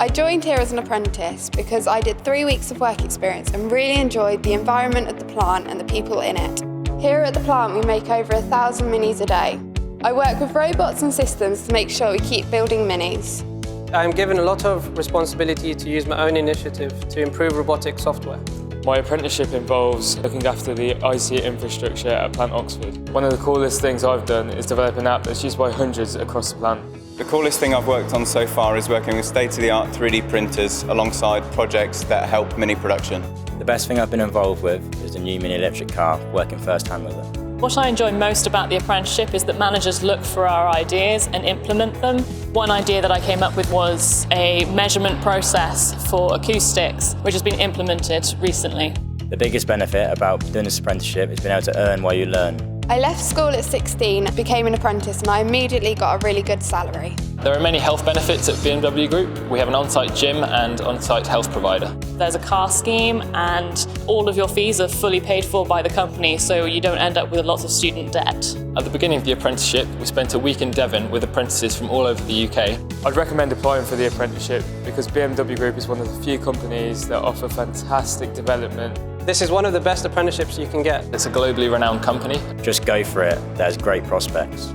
I joined here as an apprentice because I did 3 weeks of work experience and really enjoyed the environment of the plant and the people in it. Here at the plant we make over 1,000 minis a day. I work with robots and systems to make sure we keep building minis. I'm given a lot of responsibility to use my own initiative to improve robotic software. My apprenticeship involves looking after the IT infrastructure at Plant Oxford. One of the coolest things I've done is develop an app that's used by hundreds across the plant. The coolest thing I've worked on so far is working with state-of-the-art 3D printers alongside projects that help mini production. The best thing I've been involved with is the new mini electric car, working first hand with it. What I enjoy most about the apprenticeship is that managers look for our ideas and implement them. One idea that I came up with was a measurement process for acoustics, which has been implemented recently. The biggest benefit about doing this apprenticeship is being able to earn while you learn. I left school at 16, became an apprentice, and I immediately got a really good salary. There are many health benefits at BMW Group. We have an on-site gym and on-site health provider. There's a car scheme and all of your fees are fully paid for by the company, so you don't end up with lots of student debt. At the beginning of the apprenticeship, we spent a week in Devon with apprentices from all over the UK. I'd recommend applying for the apprenticeship because BMW Group is one of the few companies that offer fantastic development. This is one of the best apprenticeships you can get. It's a globally renowned company. Just go for it, there's great prospects.